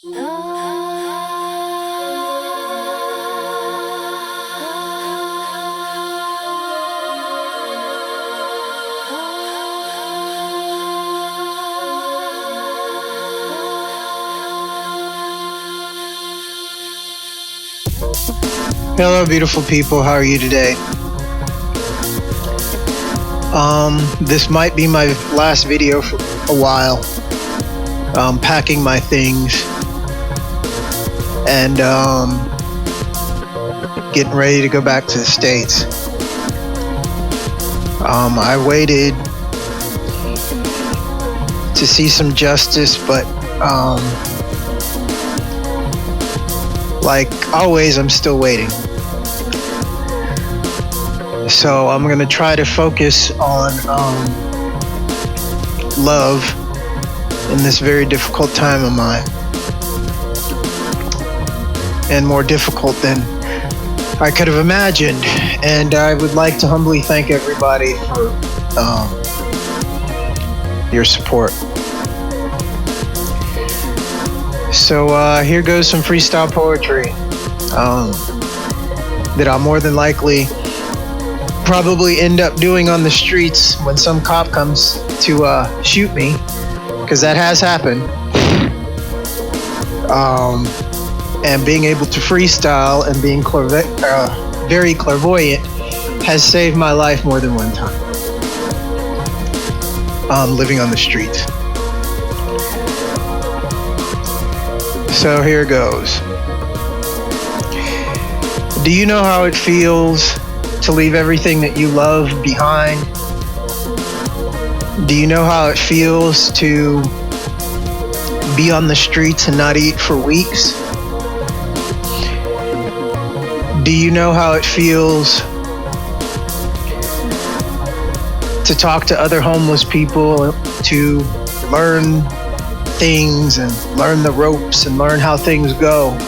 Hello, beautiful people. How are you today? This might be my last video for a while. Packing my things and getting ready to go back to the States. I waited to see some justice, but like always, I'm still waiting. So I'm going to try to focus on love in this very difficult time of mine. And more difficult than I could have imagined. And I would like to humbly thank everybody for your support. So here goes some freestyle poetry that I'll more than likely probably end up doing on the streets when some cop comes to shoot me, because that has happened. And being able to freestyle and being very clairvoyant has saved my life more than one time. Living on the streets. So here goes. Do you know how it feels to leave everything that you love behind? Do you know how it feels to be on the streets and not eat for weeks? Do you know how it feels to talk to other homeless people, to learn things and learn the ropes and learn how things go?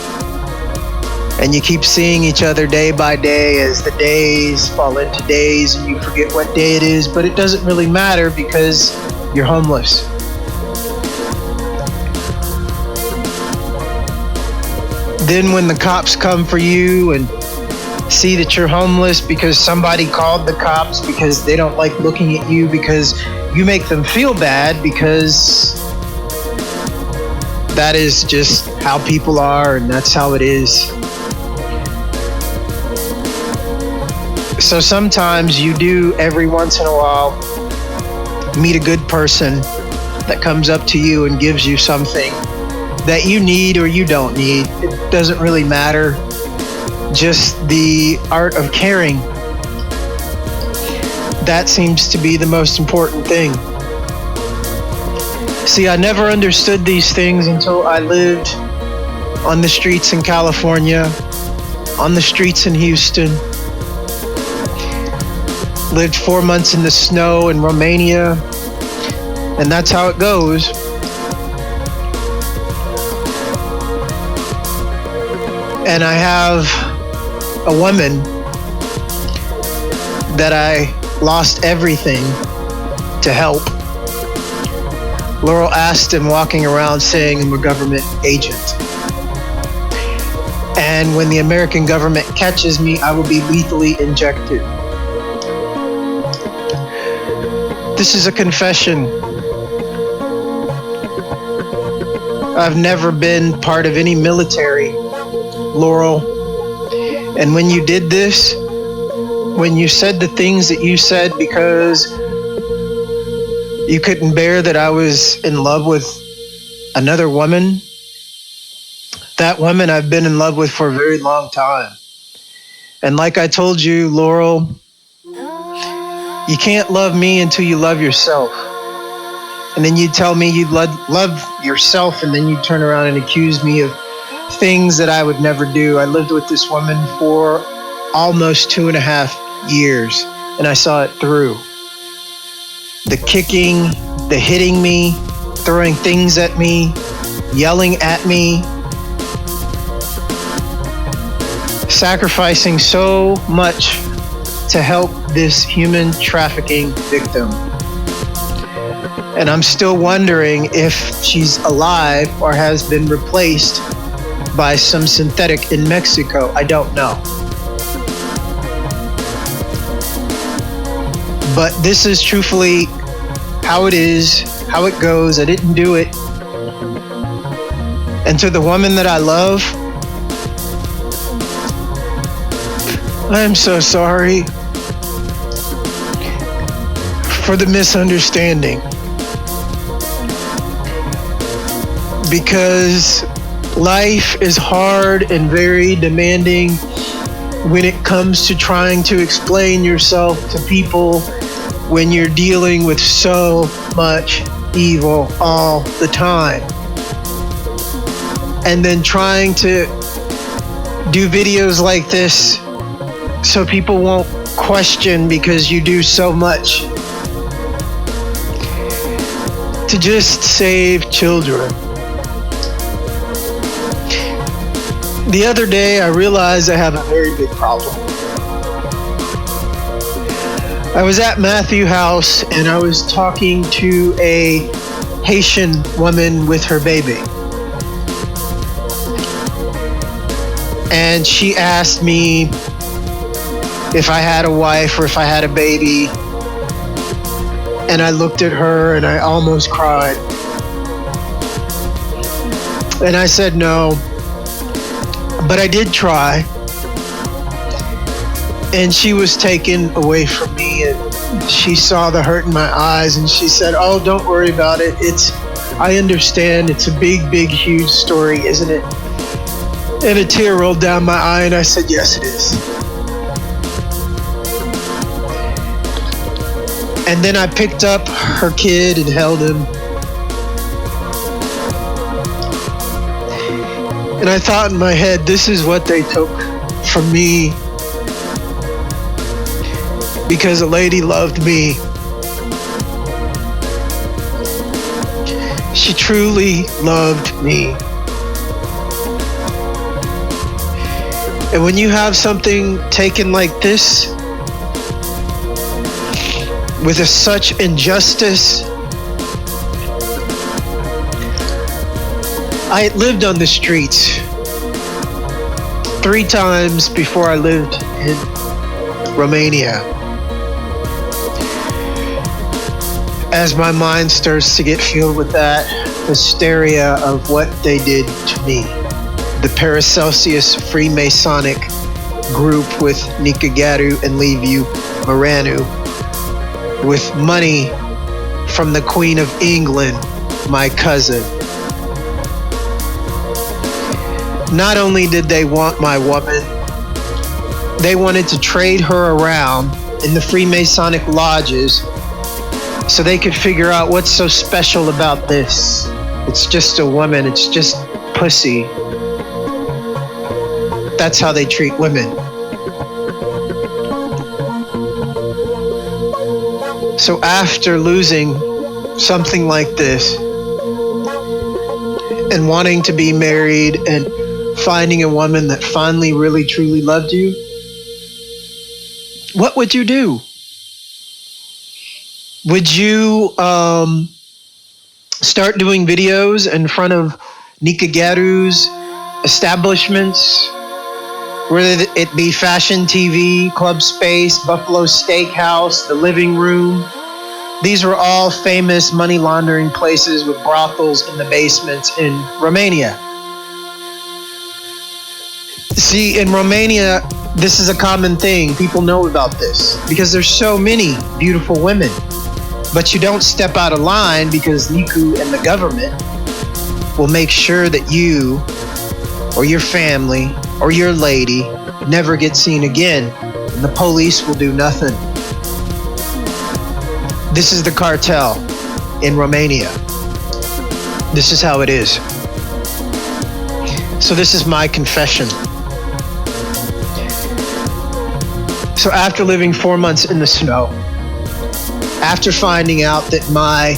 And you keep seeing each other day by day as the days fall into days and you forget what day it is, but it doesn't really matter because you're homeless. Then when the cops come for you and see that you're homeless because somebody called the cops because they don't like looking at you, because you make them feel bad, because that is just how people are and that's how it is. So sometimes you do, every once in a while, meet a good person that comes up to you and gives you something that you need or you don't need. It doesn't really matter. Just the art of caring. That seems to be the most important thing. See, I never understood these things until I lived on the streets in California, on the streets in Houston, lived 4 months in the snow in Romania, and that's how it goes. And I have a woman that I lost everything to help. Laurel Aston walking around saying I'm a government agent. And when the American government catches me, I will be lethally injected. This is a confession. I've never been part of any military, Laurel. And when you did this, when you said the things that you said because you couldn't bear that I was in love with another woman, that woman I've been in love with for a very long time. And like I told you, Laurel, you can't love me until you love yourself. And then you tell me you love yourself, and then you turn around and accuse me of things that I would never do. I lived with this woman for almost 2.5 years, and I saw it through. The kicking, the hitting me, throwing things at me, yelling at me, sacrificing so much to help this human trafficking victim. And I'm still wondering if she's alive or has been replaced by some synthetic in Mexico. I don't know. But this is truthfully how it is, how it goes. I didn't do it. And to the woman that I love, I am so sorry for the misunderstanding. Because life is hard and very demanding when it comes to trying to explain yourself to people when you're dealing with so much evil all the time. And then trying to do videos like this so people won't question because you do so much to just save children. The other day, I realized I have a very big problem. I was at Matthew's house and I was talking to a Haitian woman with her baby. And she asked me if I had a wife or if I had a baby. And I looked at her and I almost cried. And I said no. But I did try. And she was taken away from me and she saw the hurt in my eyes and she said, "Oh, don't worry about it. I understand. It's a big, big, huge story, isn't it?" And a tear rolled down my eye and I said, "Yes, it is." And then I picked up her kid and held him. And I thought in my head, this is what they took from me because a lady loved me. She truly loved me. And when you have something taken like this, with such injustice, I lived on the streets 3 times before I lived in Romania. As my mind starts to get filled with that hysteria of what they did to me. The Paracelsus Freemasonic group with Nikagaru and Levu Moranu, with money from the Queen of England, my cousin. Not only did they want my woman, they wanted to trade her around in the Freemasonic lodges so they could figure out what's so special about this. It's just a woman, it's just pussy. That's how they treat women. So after losing something like this and wanting to be married and finding a woman that finally really truly loved you, what would you do? Would you start doing videos in front of Nikagaru's establishments, whether it be Fashion TV, Club Space, Buffalo Steakhouse, the Living Room? These were all famous money laundering places with brothels in the basements in Romania. See, in Romania, this is a common thing. People know about this because there's so many beautiful women. But you don't step out of line because Niku and the government will make sure that you or your family or your lady never get seen again. And the police will do nothing. This is the cartel in Romania. This is how it is. So this is my confession. So after living 4 months in the snow, after finding out that my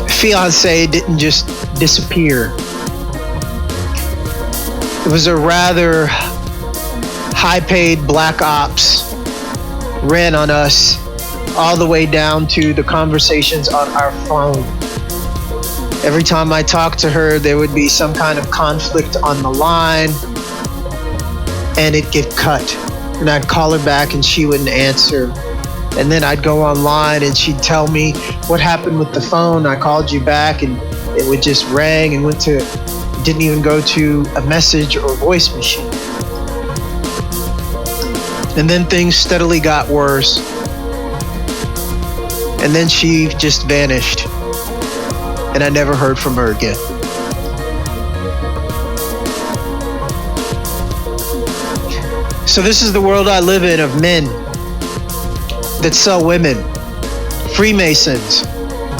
fiance didn't just disappear, it was a rather high-paid black ops ran on us all the way down to the conversations on our phone. Every time I talked to her, there would be some kind of conflict on the line, and it'd get cut. And I'd call her back and she wouldn't answer. And then I'd go online and she'd tell me what happened with the phone. I called you back and it would just rang and didn't even go to a message or voice machine. And then things steadily got worse. And then she just vanished. And I never heard from her again. So this is the world I live in, of men that sell women. Freemasons.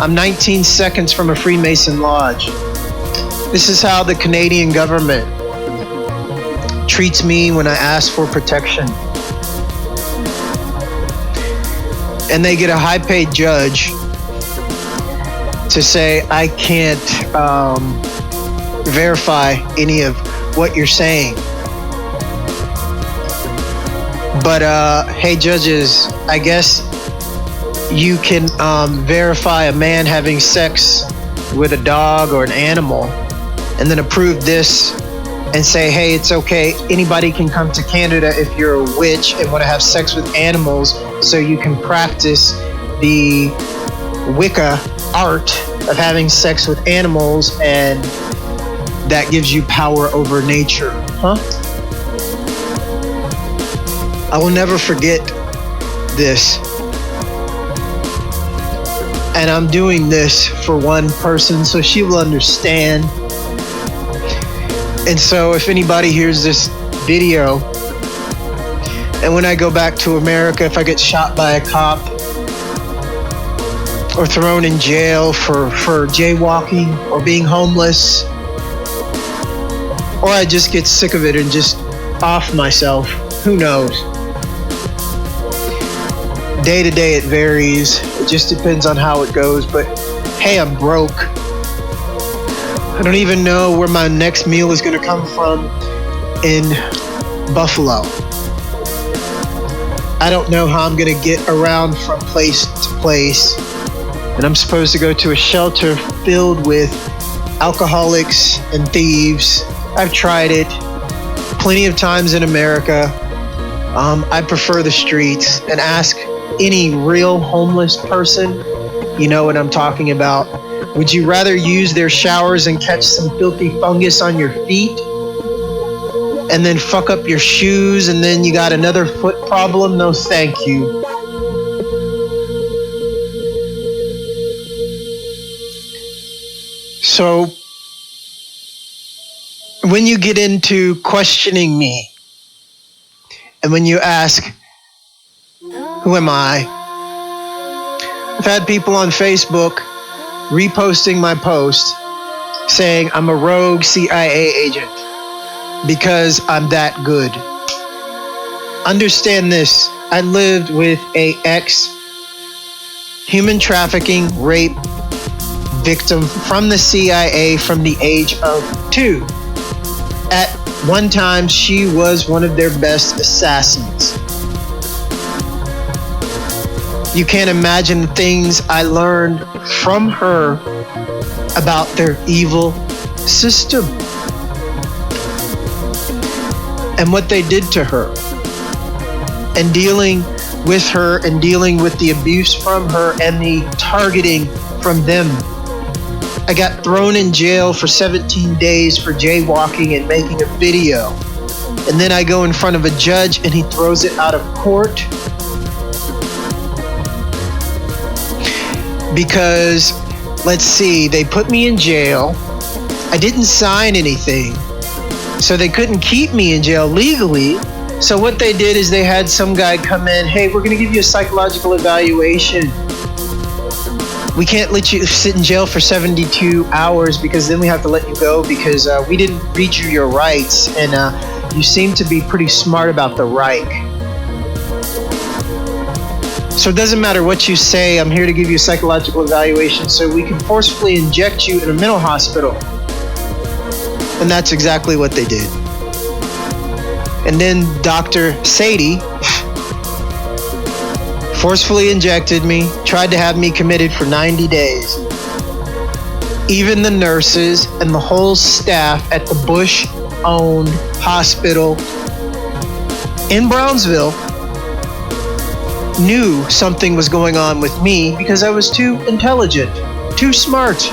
I'm 19 seconds from a Freemason lodge. This is how the Canadian government treats me when I ask for protection. And they get a high-paid judge to say, I can't verify any of what you're saying. But hey, judges, I guess you can verify a man having sex with a dog or an animal and then approve this and say, hey, it's okay. Anybody can come to Canada if you're a witch and want to have sex with animals, so you can practice the Wicca art of having sex with animals, and that gives you power over nature. Huh? I will never forget this. And I'm doing this for one person so she will understand. And so if anybody hears this video, and when I go back to America, if I get shot by a cop or thrown in jail for jaywalking or being homeless, or I just get sick of it and just off myself, who knows? Day to day it varies. It just depends on how it goes. But hey, I'm broke. I don't even know where my next meal is going to come from in Buffalo. I don't know how I'm going to get around from place to place. And I'm supposed to go to a shelter filled with alcoholics and thieves. I've tried it plenty of times in America. I prefer the streets. And ask any real homeless person, you know what I'm talking about. Would you rather use their showers and catch some filthy fungus on your feet and then fuck up your shoes and then you got another foot problem? No, thank you. So when you get into questioning me and when you ask, who am I? I've had people on Facebook reposting my post saying I'm a rogue CIA agent because I'm that good. Understand this. I lived with a ex-human trafficking, rape victim from the CIA from the age of 2. At one time, she was one of their best assassins. You can't imagine the things I learned from her about their evil system and what they did to her, and dealing with her and dealing with the abuse from her and the targeting from them. I got thrown in jail for 17 days for jaywalking and making a video. And then I go in front of a judge and he throws it out of court because, let's see, they put me in jail. I didn't sign anything, so they couldn't keep me in jail legally. So what they did is they had some guy come in, hey, we're going to give you a psychological evaluation. We can't let you sit in jail for 72 hours because then we have to let you go because we didn't read you your rights, and you seem to be pretty smart about the Reich. So it doesn't matter what you say, I'm here to give you a psychological evaluation so we can forcefully inject you in a mental hospital. And that's exactly what they did. And then Dr. Sadie forcefully injected me, tried to have me committed for 90 days. Even the nurses and the whole staff at the Bush-owned hospital in Brownsville knew something was going on with me because I was too intelligent, too smart.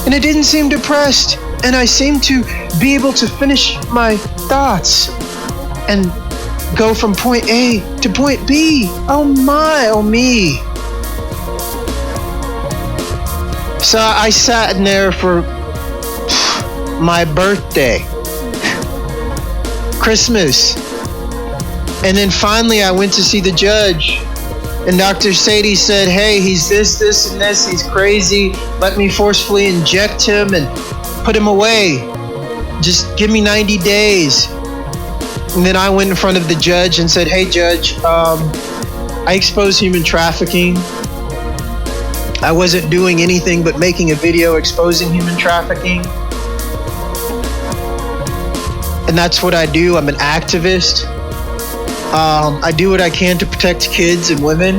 And I didn't seem depressed, and I seemed to be able to finish my thoughts and go from point A to point B. Oh my, oh me. So I sat in there for my birthday, Christmas, and then finally I went to see the judge, and Dr. Sadie said, hey, he's this, and this, he's crazy. Let me forcefully inject him and put him away. Just give me 90 days. And then I went in front of the judge and said, hey, Judge, I expose human trafficking. I wasn't doing anything but making a video exposing human trafficking. And that's what I do. I'm an activist. I do what I can to protect kids and women.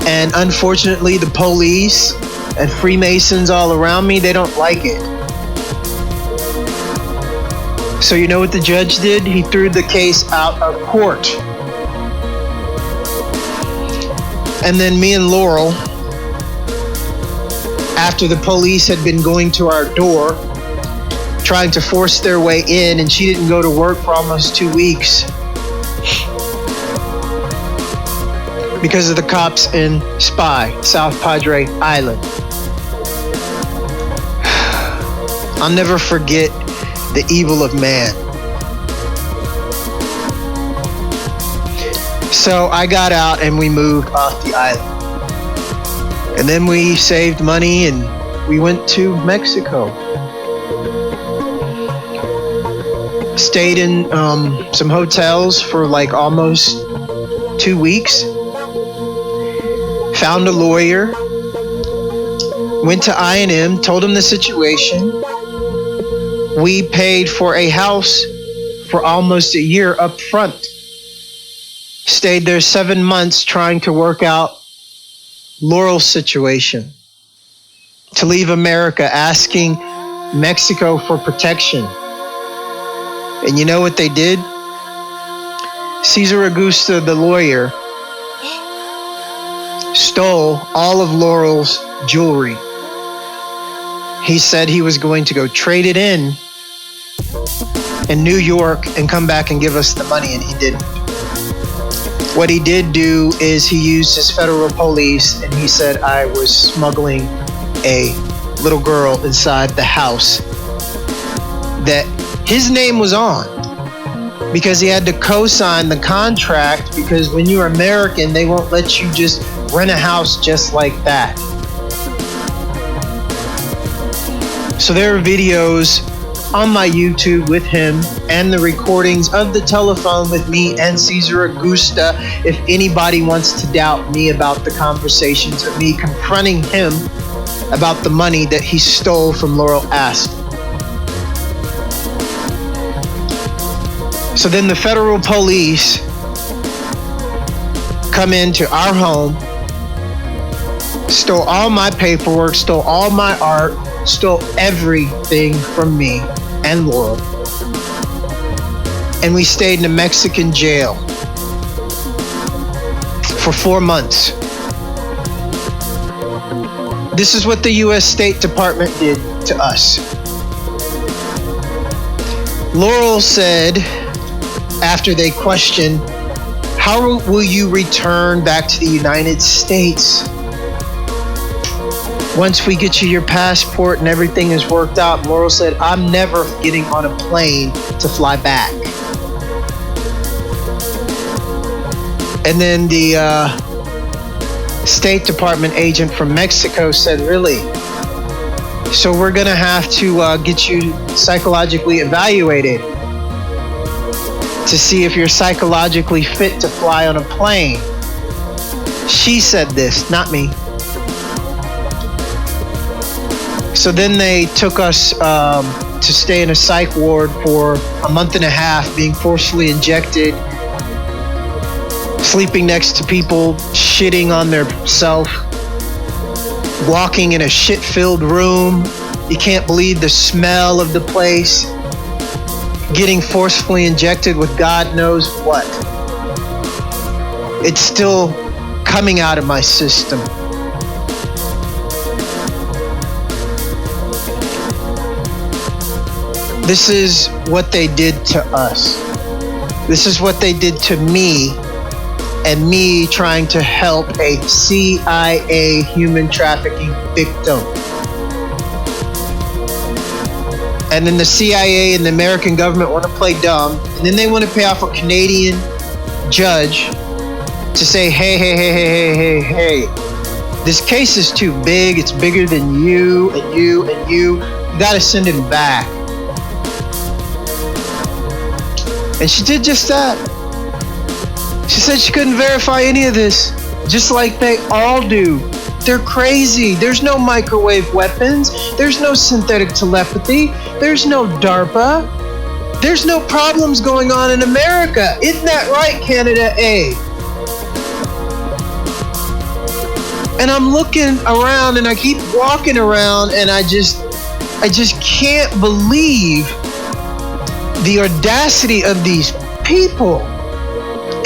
And unfortunately, the police and Freemasons all around me, they don't like it. So you know what the judge did? He threw the case out of court. And then me and Laurel, after the police had been going to our door, trying to force their way in, and she didn't go to work for almost 2 weeks because of the cops in Spy, South Padre Island. I'll never forget the evil of man. So I got out and we moved off the island. And then we saved money and we went to Mexico. Stayed in some hotels for like almost 2 weeks. Found a lawyer. Went to I&M, told him the situation. We paid for a house for almost a year up front. Stayed there 7 months trying to work out Laurel's situation. To leave America, asking Mexico for protection. And you know what they did? Cesar Augusta, the lawyer, stole all of Laurel's jewelry. He said he was going to go trade it in New York and come back and give us the money, and he didn't. What he did do is he used his federal police, and he said I was smuggling a little girl inside the house that his name was on because he had to co-sign the contract, because when you're American, they won't let you just rent a house just like that. So there are videos on my YouTube with him and the recordings of the telephone with me and Cesar Augusta if anybody wants to doubt me about the conversations of me confronting him about the money that he stole from Laurel Aston. So then the federal police come into our home, stole all my paperwork, stole all my art, stole everything from me and Laurel. And we stayed in a Mexican jail for 4 months. This is what the U.S. State Department did to us. Laurel said, after they questioned, how will you return back to the United States once we get you your passport and everything is worked out? Laurel said, I'm never getting on a plane to fly back. And then the State Department agent from Mexico said, really? So we're going to have to get you psychologically evaluated to see if you're psychologically fit to fly on a plane. She said this, not me. So then they took us to stay in a psych ward for a month and a half, being forcefully injected sleeping next to people, shitting on their self, walking in a shit-filled room. You can't believe the smell of the place. Getting forcefully injected with God knows what. It's still coming out of my system. This is what they did to us. This is what they did to me, and me trying to help a C.I.A. human trafficking victim. And then the CIA and the American government want to play dumb, and then they want to pay off a Canadian judge to say, hey, this case is too big, it's bigger than you and you and you gotta send him back. And she did just that. She said she couldn't verify any of this, just like they all do. They're crazy. There's no microwave weapons. There's no synthetic telepathy. There's no DARPA. There's no problems going on in America. Isn't that right, Canada A? And I'm looking around and I keep walking around and I just can't believe the audacity of these people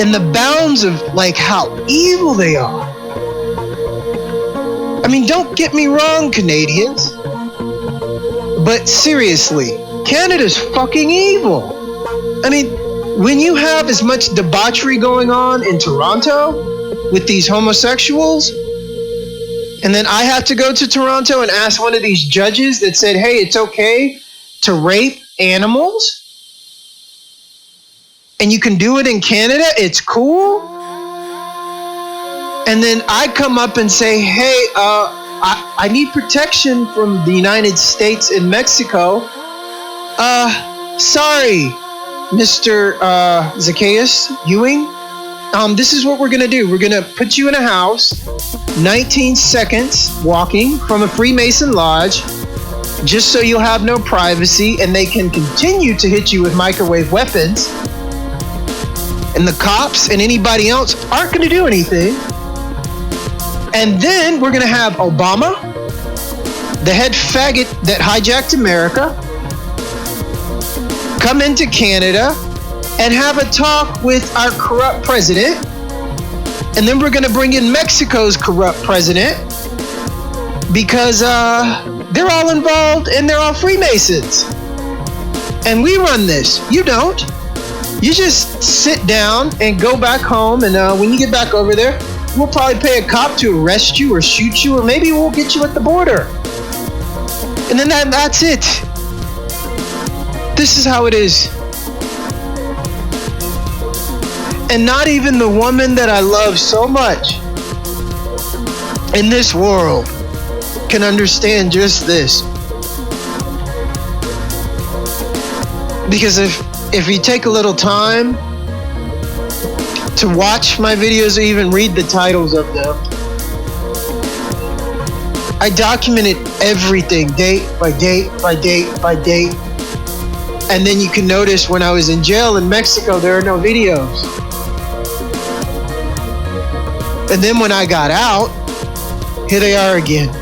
and the bounds of like how evil they are. I mean, don't get me wrong, Canadians, but seriously, Canada's fucking evil. I mean, when you have as much debauchery going on in Toronto with these homosexuals, and then I have to go to Toronto and ask one of these judges that said, hey, it's okay to rape animals, and you can do it in Canada, it's cool. And then I come up and say, hey, I need protection from the United States and Mexico. Sorry, Mr. Zakaos Ewing. This is what we're going to do. We're going to put you in a house, 19 seconds walking from a Freemason lodge, just so you'll have no privacy, and they can continue to hit you with microwave weapons. And the cops and anybody else aren't going to do anything. And then we're going to have Obama, the head faggot that hijacked America, come into Canada and have a talk with our corrupt president. And then we're going to bring in Mexico's corrupt president because they're all involved and they're all Freemasons. And we run this. You don't. You just sit down and go back home, and when you get back over there, we'll probably pay a cop to arrest you or shoot you, or maybe we'll get you at the border. And then that's it. This is how it is. And not even the woman that I love so much in this world can understand just this. Because if you take a little time to watch my videos or even read the titles of them, I documented everything date by date by date by date. And then you can notice when I was in jail in Mexico, there are no videos. And then when I got out, here they are again.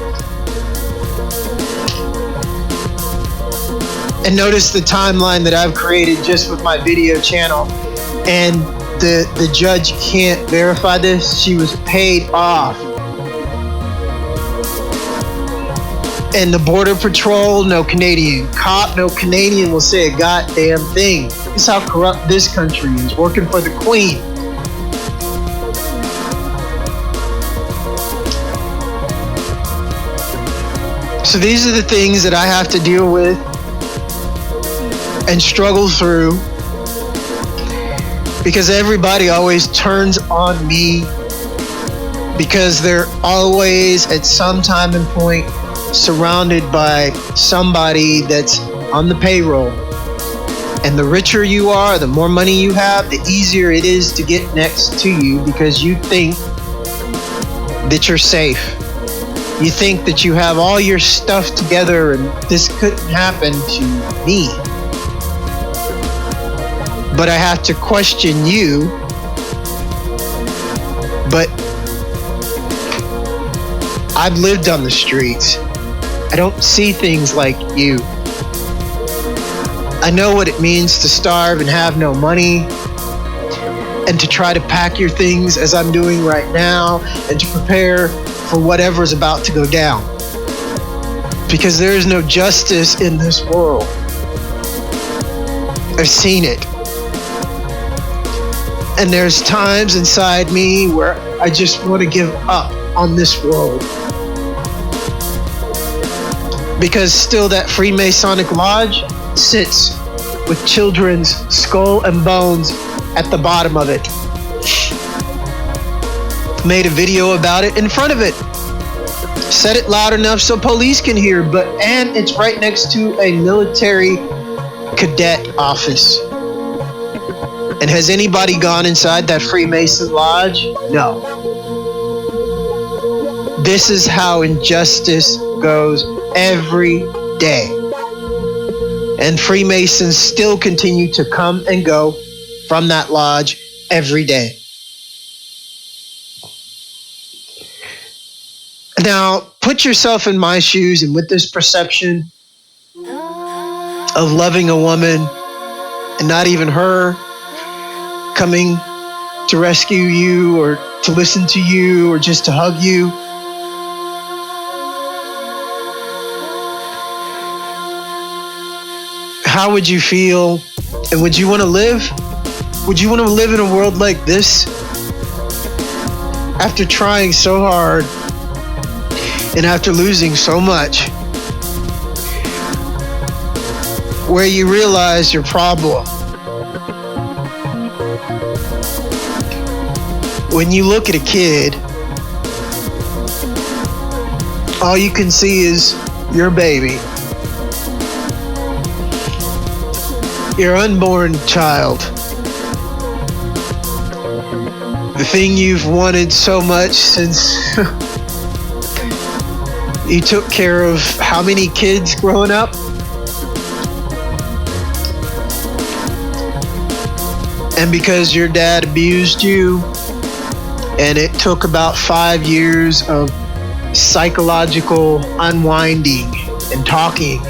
And notice the timeline that I've created just with my video channel. And the judge can't verify this. She was paid off. And the Border Patrol, no Canadian cop, no Canadian will say a goddamn thing. This is how corrupt this country is, working for the Queen. So these are the things that I have to deal with and struggle through, because everybody always turns on me, because they're always at some time and point surrounded by somebody that's on the payroll. And the richer you are, the more money you have, the easier it is to get next to you, because you think that you're safe. You think that you have all your stuff together and this couldn't happen to me. But I have to question you But I've lived on the streets. I don't see things like you. I know what it means to starve and have no money, and to try to pack your things as I'm doing right now, and to prepare for whatever's about to go down. Because there is no justice in this world. I've seen it. And there's times inside me where I just want to give up on this world. Because still that Freemasonic Lodge sits with children's skull and bones at the bottom of it. Made a video about it in front of it. Said it loud enough so police can hear, and it's right next to a military cadet office. And has anybody gone inside that Freemason Lodge? No. This is how injustice goes every day. And Freemasons still continue to come and go from that lodge every day. Now, put yourself in my shoes, and with this perception of loving a woman and not even her coming to rescue you or to listen to you or just to hug you. How would you feel? And would you want to live? Would you want to live in a world like this? After trying so hard and after losing so much, where you realize your problem. When you look at a kid, all you can see is your baby, your unborn child, the thing you've wanted so much since you took care of how many kids growing up? And because your dad abused you, and it took about 5 years of psychological unwinding and talking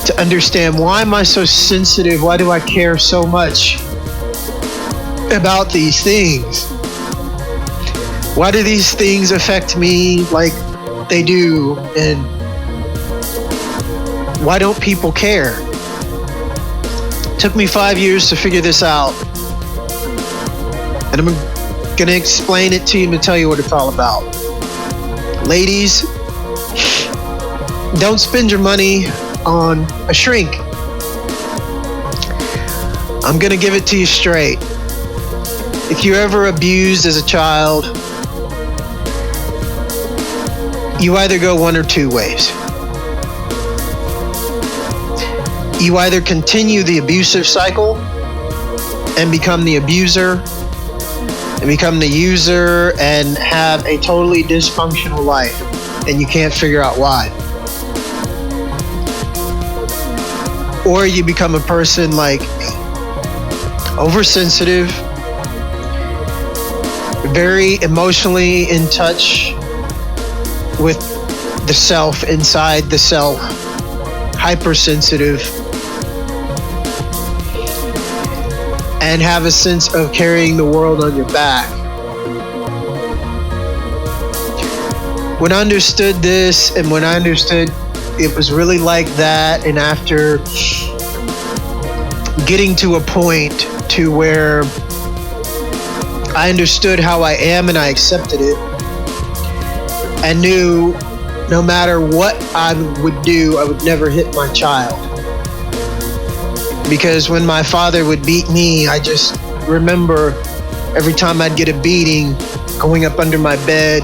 to understand, why am I so sensitive? Why do I care so much about these things? Why do these things affect me like they do? And why don't people care? It took me 5 years to figure this out. And I'm going to explain it to you and tell you what it's all about. Ladies, don't spend your money on a shrink. I'm going to give it to you straight. If you're ever abused as a child, you either go one or two ways. You either continue the abusive cycle and become the abuser and become the user and have a totally dysfunctional life, and you can't figure out why. Or you become a person like me, oversensitive, very emotionally in touch with the self, inside the self, hypersensitive, and have a sense of carrying the world on your back. When I understood this, and when I understood it was really like that, and after getting to a point to where I understood how I am and I accepted it, and knew no matter what I would do, I would never hit my child. Because when my father would beat me, I just remember every time I'd get a beating, going up under my bed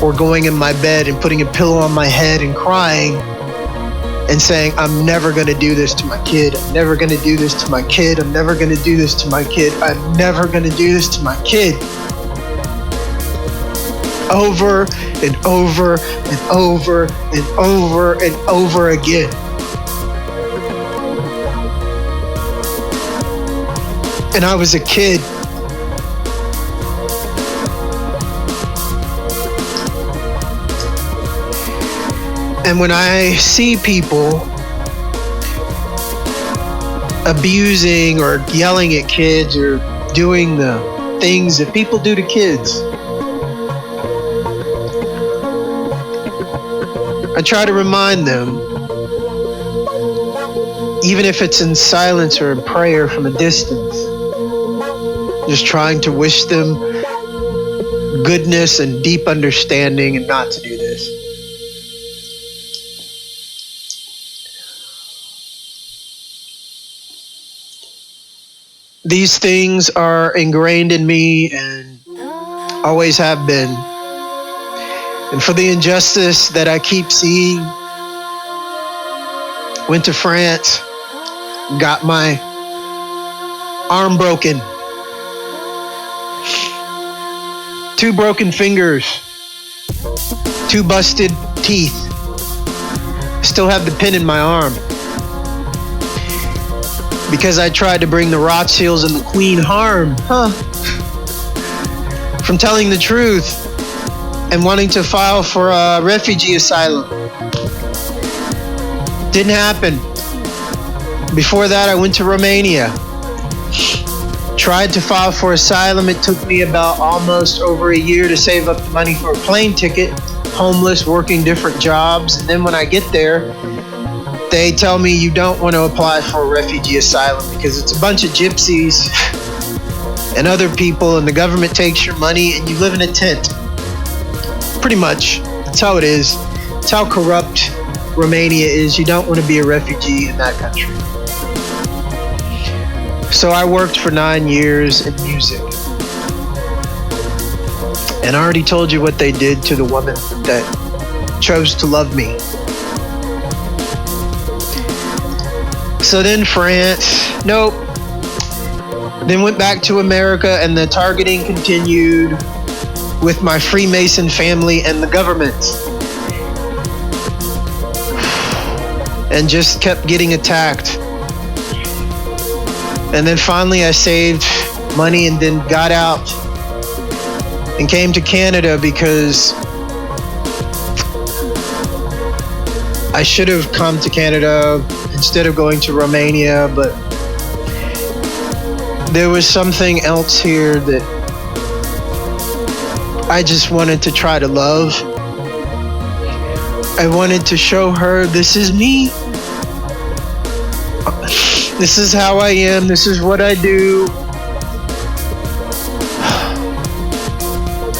or going in my bed and putting a pillow on my head and crying and saying, I'm never going to do this to my kid. I'm never going to do this to my kid. I'm never going to do this to my kid. I'm never going to do this to my kid. Over and over and over and over and over again. And I was a kid. And when I see people abusing or yelling at kids or doing the things that people do to kids, I try to remind them, even if it's in silence or in prayer from a distance, just trying to wish them goodness and deep understanding and not to do this. These things are ingrained in me and always have been. And for the injustice that I keep seeing, went to France, got my arm broken, 2 broken fingers, 2 busted teeth. Still have the pin in my arm. Because I tried to bring the Rothschilds and the Queen harm, from telling the truth and wanting to file for a refugee asylum. Didn't happen. Before that, I went to Romania. Tried to file for asylum. It took me about almost over a year to save up the money for a plane ticket. Homeless, working different jobs. And then when I get there, they tell me you don't want to apply for a refugee asylum because it's a bunch of gypsies and other people, and the government takes your money and you live in a tent. Pretty much. That's how it is. It's how corrupt Romania is. You don't want to be a refugee in that country. So I worked for 9 years in music. And I already told you what they did to the woman that chose to love me. So then France, nope. Then went back to America, and the targeting continued with my Freemason family and the government. And just kept getting attacked. And then finally I saved money and then got out and came to Canada because I should have come to Canada instead of going to Romania, but there was something else here that I just wanted to try to love. I wanted to show her, this is me. This is how I am. This is what I do.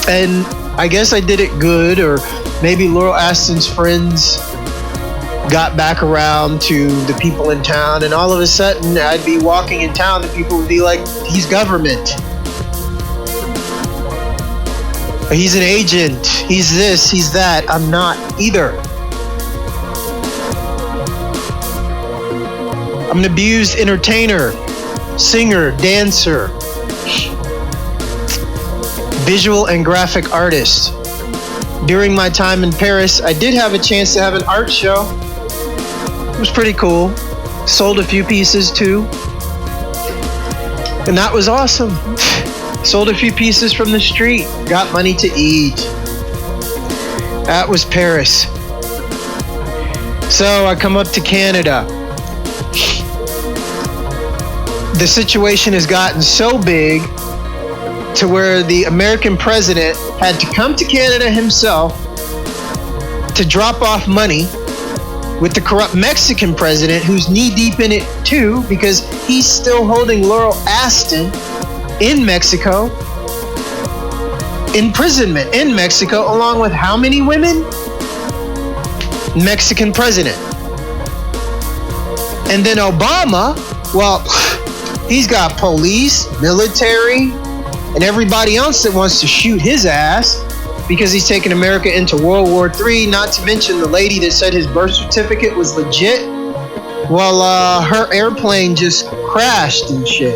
And I guess I did it good, or maybe Laurel Aston's friends got back around to the people in town, and all of a sudden I'd be walking in town and people would be like, he's government. He's an agent. He's this, he's that. I'm not either. I'm an abused entertainer, singer, dancer, visual and graphic artist. During my time in Paris, I did have a chance to have an art show. It was pretty cool. Sold a few pieces too. And that was awesome. Sold a few pieces from the street. Got money to eat. That was Paris. So I come up to Canada. The situation has gotten so big to where the American president had to come to Canada himself to drop off money with the corrupt Mexican president, who's knee-deep in it too, because he's still holding Laurel Aston in Mexico, imprisonment in Mexico, along with how many women? Mexican president. And then Obama, well, he's got police, military, and everybody else that wants to shoot his ass because he's taken America into World War III, not to mention the lady that said his birth certificate was legit. Well, her airplane just crashed and shit.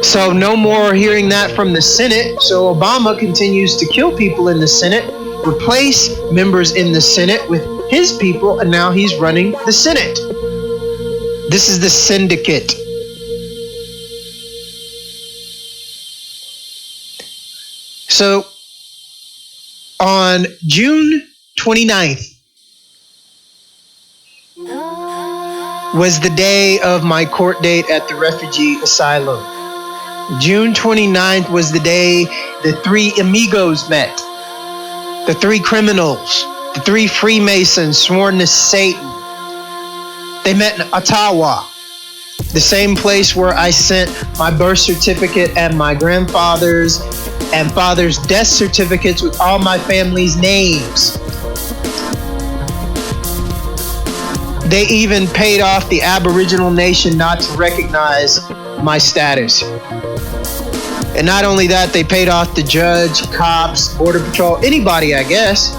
So no more hearing that from the Senate. So Obama continues to kill people in the Senate, replace members in the Senate with his people, and now he's running the Senate. This is the syndicate. So on June 29th was the day of my court date at the refugee asylum. June 29th was the day the three amigos met. The three criminals, the three Freemasons sworn to Satan. They met in Ottawa, the same place where I sent my birth certificate and my grandfather's and father's death certificates with all my family's names. They even paid off the Aboriginal nation not to recognize my status. And not only that, they paid off the judge, cops, border patrol, anybody, I guess.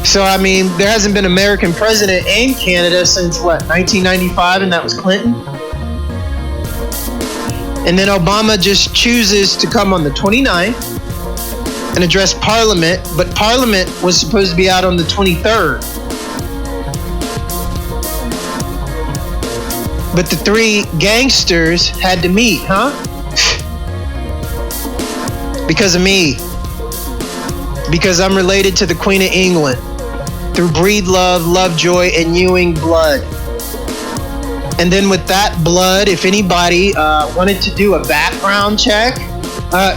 So, I mean, there hasn't been an American president in Canada since, 1995, and that was Clinton? And then Obama just chooses to come on the 29th and address Parliament, but Parliament was supposed to be out on the 23rd. But the three gangsters had to meet, huh? Because of me. Because I'm related to the Queen of England through Breed Love, Lovejoy, and Ewing blood. And then with that blood, if anybody wanted to do a background check,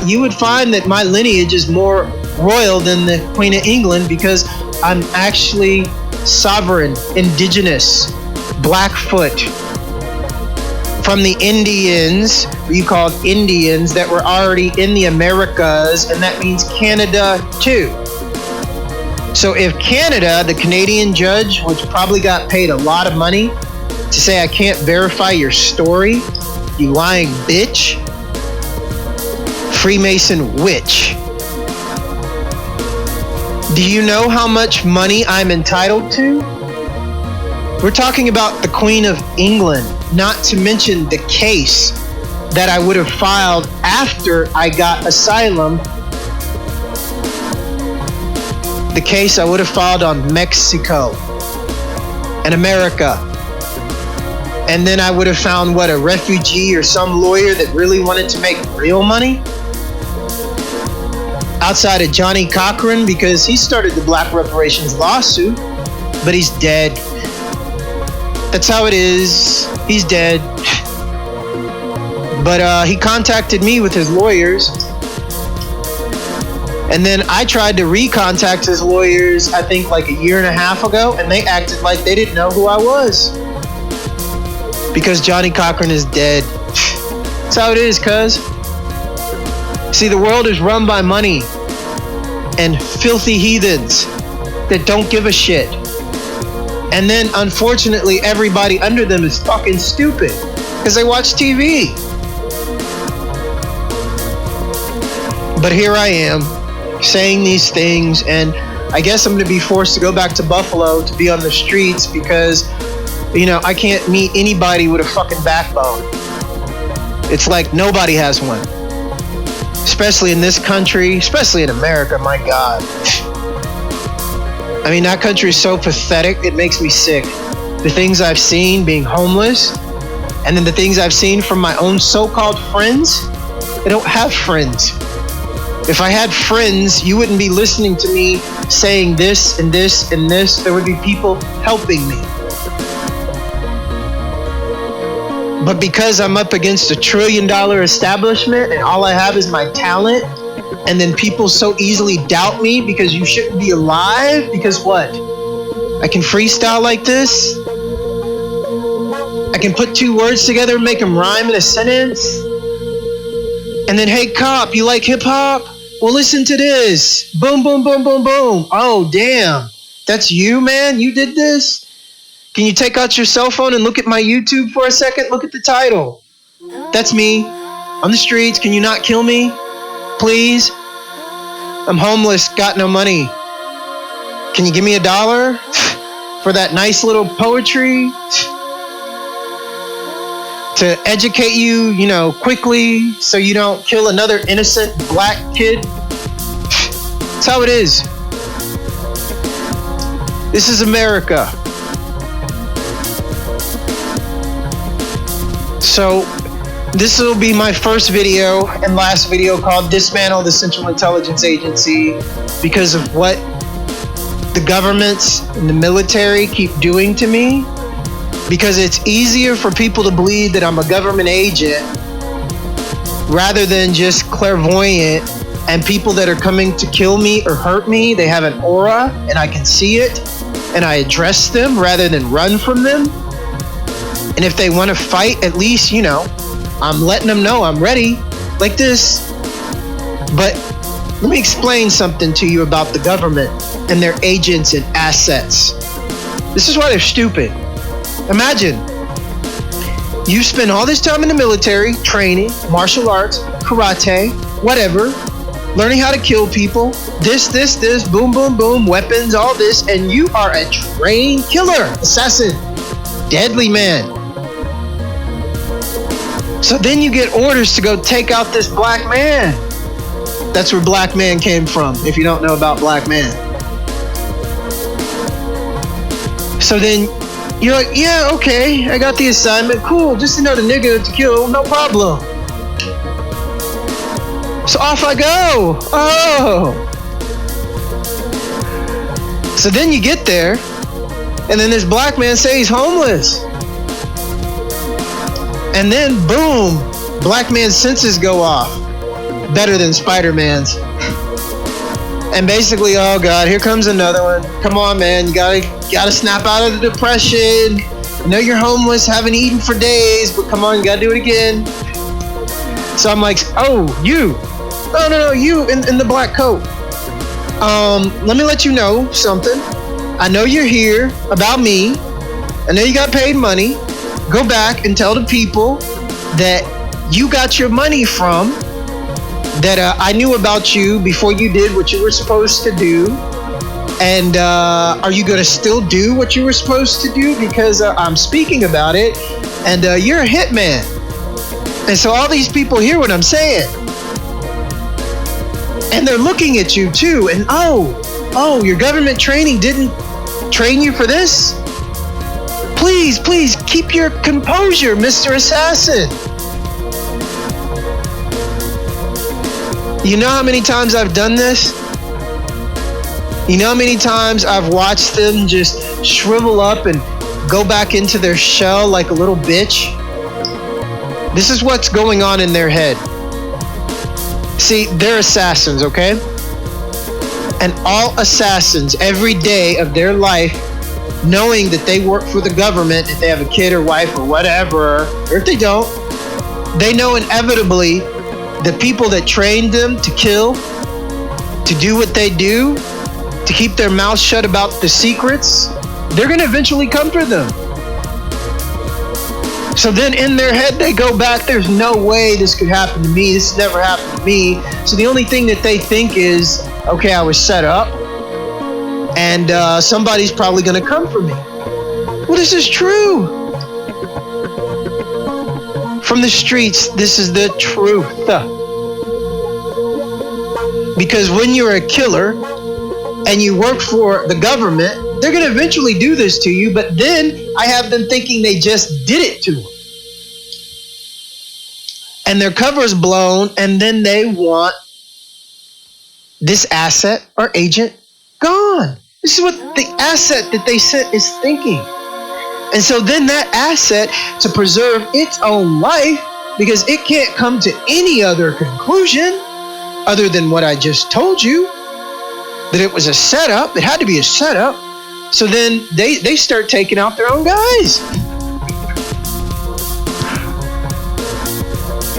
you would find that my lineage is more royal than the Queen of England because I'm actually sovereign, indigenous, Blackfoot, from the Indians, you called Indians, that were already in the Americas, and that means Canada too. So if Canada, the Canadian judge, which probably got paid a lot of money to say I can't verify your story, you lying bitch, Freemason witch. Do you know how much money I'm entitled to? We're talking about the Queen of England, not to mention the case that I would have filed after I got asylum. The case I would have filed on Mexico and America. And then I would have found, a refugee or some lawyer that really wanted to make real money? Outside of Johnny Cochran, because he started the Black Reparations lawsuit, but he's dead. That's how it is. He's dead. But he contacted me with his lawyers. And then I tried to recontact his lawyers, I think a year and a half ago, and they acted like they didn't know who I was. Because Johnny Cochran is dead. That's how it is, cuz. See, the world is run by money and filthy heathens that don't give a shit. And then, unfortunately, everybody under them is fucking stupid because they watch TV. But here I am saying these things, and I guess I'm going to be forced to go back to Buffalo to be on the streets because, I can't meet anybody with a fucking backbone. It's like nobody has one. Especially in this country, especially in America, my God. I mean, that country is so pathetic, it makes me sick. The things I've seen being homeless, and then the things I've seen from my own so-called friends, I don't have friends. If I had friends, you wouldn't be listening to me saying this and this and this. There would be people helping me. But because I'm up against $1 trillion establishment and all I have is my talent, and then people so easily doubt me because you shouldn't be alive, because what? I can freestyle like this? I can put two words together and make them rhyme in a sentence? And then, hey cop, you like hip hop? Well, listen to this. Boom, boom, boom, boom, boom. Oh, damn. That's you, man? You did this? Can you take out your cell phone and look at my YouTube for a second? Look at the title. That's me. On the streets. Can you not kill me? Please? I'm homeless. Got no money. Can you give me $1 for that nice little poetry? To educate you, quickly so you don't kill another innocent black kid? That's how it is. This is America. So This will be my first video and last video called Dismantle the Central Intelligence Agency, because of what the governments and the military keep doing to me. Because it's easier for people to believe that I'm a government agent rather than just clairvoyant, and people that are coming to kill me or hurt me, they have an aura and I can see it and I address them rather than run from them. And if they want to fight, at least, I'm letting them know I'm ready, like this. But let me explain something to you about the government and their agents and assets. This is why they're stupid. Imagine, you spend all this time in the military, training, martial arts, karate, whatever, learning how to kill people, this, boom, boom, boom, weapons, all this, and you are a trained killer, assassin, deadly man. So then you get orders to go take out this black man. That's where black man came from, if you don't know about black man. So then you're like, yeah, okay, I got the assignment, cool, just another nigga to kill, no problem. So off I go. Oh. So then you get there, and then this black man says he's homeless. And then, boom, black man's senses go off. Better than Spider-Man's. And basically, oh God, here comes another one. Come on, man, you gotta snap out of the depression. I know you're homeless, haven't eaten for days, but come on, you gotta do it again. So I'm like, oh, you. No, you in the black coat. Let me let you know something. I know you're here about me. I know you got paid money. Go back and tell the people that you got your money from, that I knew about you before you did what you were supposed to do. And are you going to still do what you were supposed to do? Because I'm speaking about it, and you're a hitman. And so all these people hear what I'm saying. And they're looking at you too. And oh, your government training didn't train you for this? Please, keep your composure, Mr. Assassin. You know how many times I've done this? You know how many times I've watched them just shrivel up and go back into their shell like a little bitch? This is what's going on in their head. See, they're assassins, okay? And all assassins, every day of their life, knowing that they work for the government, if they have a kid or wife or whatever, or if they don't, they know inevitably the people that trained them to kill, to do what they do, to keep their mouth shut about the secrets, they're going to eventually come for them. So then in their head, they go back, there's no way this could happen to me. This never happened to me. So the only thing that they think is, okay, I was set up, and somebody's probably going to come for me. Well, this is true. From the streets, this is the truth. Because when you're a killer and you work for the government, they're going to eventually do this to you, but then I have them thinking they just did it to them. And their cover is blown, and then they want this asset or agent gone. This is what the asset that they sent is thinking. And so then that asset, to preserve its own life, because it can't come to any other conclusion other than what I just told you, that it was a setup, it had to be a setup. So then they start taking out their own guys.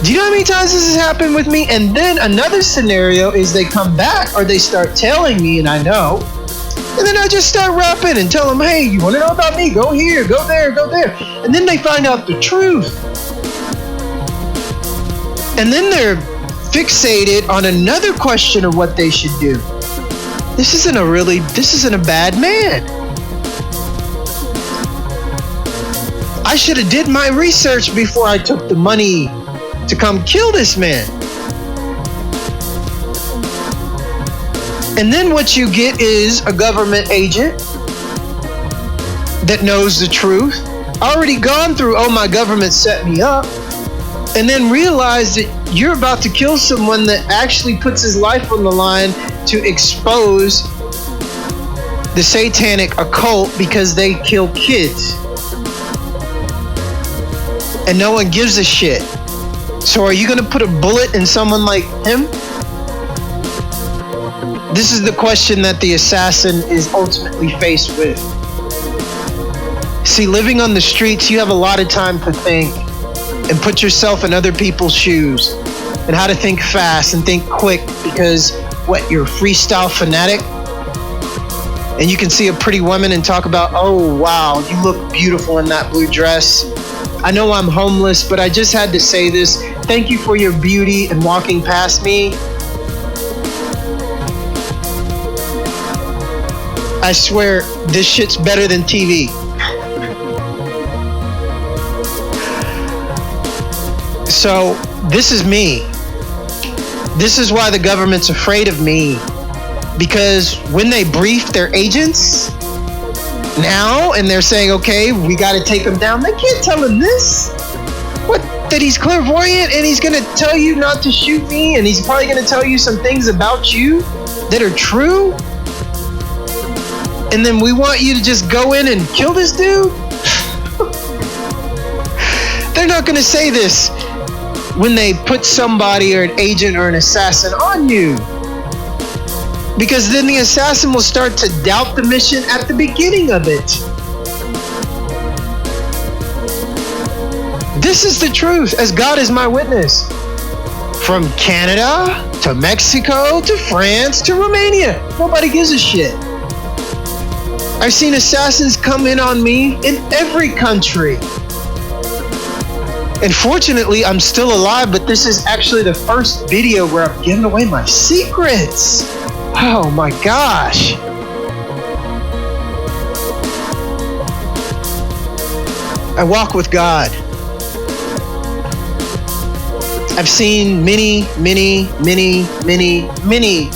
Do you know how many times this has happened with me? And then another scenario is they come back, or they start telling me, and I know, and then I just start rapping and tell them, hey, you want to know about me? Go here, go there, go there. And then they find out the truth. And then they're fixated on another question of what they should do. This isn't a bad man. I should have did my research before I took the money to come kill this man. And then what you get is a government agent that knows the truth, already gone through, oh, my government set me up. and then realize that you're about to kill someone that actually puts his life on the line to expose the satanic occult because they kill kids. And no one gives a shit. So are you going to put a bullet in someone like him? This is the question that the assassin is ultimately faced with. See, living on the streets, you have a lot of time to think and put yourself in other people's shoes and how to think fast and think quick because, what, you're a freestyle fanatic? And you can see a pretty woman and talk about, oh, wow, you look beautiful in that blue dress. I know I'm homeless, but I just had to say this. Thank you for your beauty and walking past me. I swear, this shit's better than TV. So, this is me. This is why the government's afraid of me. Because when they brief their agents now and they're saying, okay, we got to take him down, they can't tell him this. What? That he's clairvoyant and he's going to tell you not to shoot me and he's probably going to tell you some things about you that are true. And then we want you to just go in and kill this dude? They're not going to say this when they put somebody or an agent or an assassin on you. Because then the assassin will start to doubt the mission at the beginning of it. This is the truth, as God is my witness. From Canada to Mexico to France to Romania. Nobody gives a shit. I've seen assassins come in on me in every country. And fortunately, I'm still alive, but this is actually the first video where I'm giving away my secrets. Oh my gosh. I walk with God. I've seen many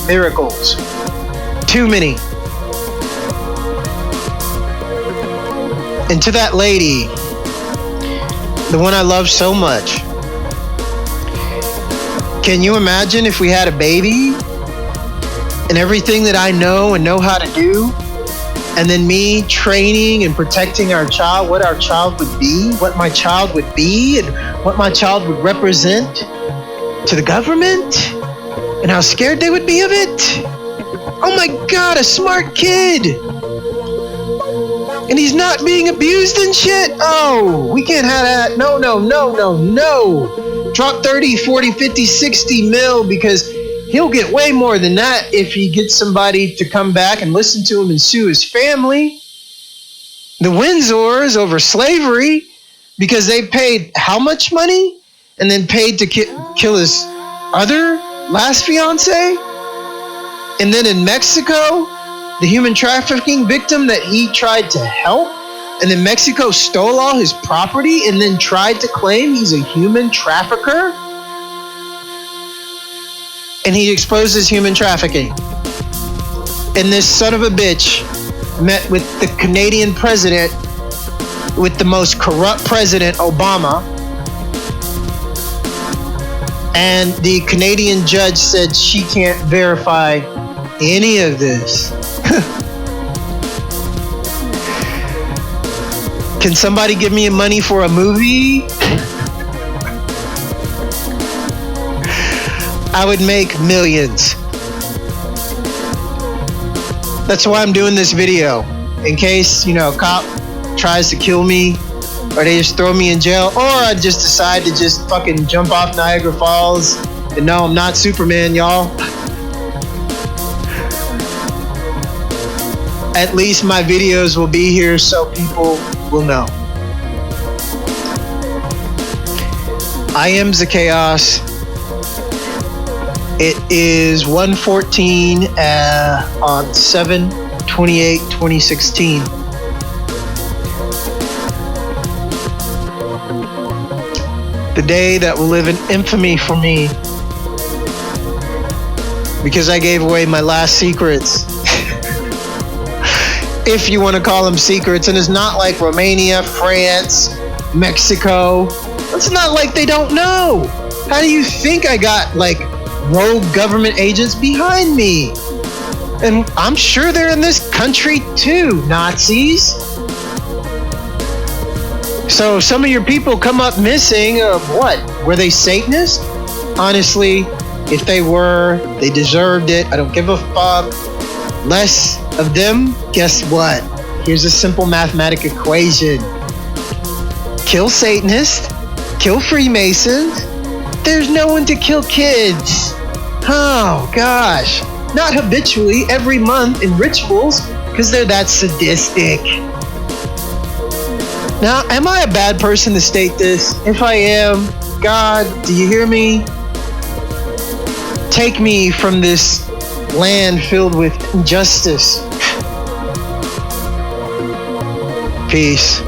miracles. Too many. And to that lady, the one I love so much, can you imagine if we had a baby and everything that I know and know how to do, and then me training and protecting our child, what our child would be, what my child would be, and what my child would represent to the government, and how scared they would be of it? Oh my God, a smart kid! And he's not being abused and shit? Oh, we can't have that. No. Drop 30, 40, 50, 60 mil because he'll get way more than that if he gets somebody to come back and listen to him and sue his family. The Windsors over slavery because they paid how much money? And then paid to kill his other last fiance? And then in Mexico, the human trafficking victim that he tried to help, and then Mexico stole all his property and then tried to claim he's a human trafficker? And he exposes human trafficking. And this son of a bitch met with the Canadian president, with the most corrupt president, Obama. And the Canadian judge said she can't verify any of this. Can somebody give me money for a movie? I would make millions. That's why I'm doing this video. In case, a cop tries to kill me, or they just throw me in jail, or I just decide to just fucking jump off Niagara Falls. And no, I'm not Superman, y'all. At least my videos will be here so people will know. I am Zakaos. It is 1:14 on 7/28/2016. The day that will live in infamy for me because I gave away my last secrets. If you want to call them secrets, and it's not like Romania, France, Mexico, It's not like they don't know. How do you think I got, like, rogue government agents behind me? And I'm sure they're in this country too, Nazis. So some of your people come up missing. What? Were they Satanists? Honestly, if they were, they deserved it. I don't give a fuck. Less of them, guess what? Here's a simple mathematic equation. Kill Satanists, kill Freemasons. There's no one to kill kids. Oh, gosh. Not habitually, every month in rituals, because they're that sadistic. Now, am I a bad person to state this? If I am, God, do you hear me? Take me from this land filled with injustice. Peace.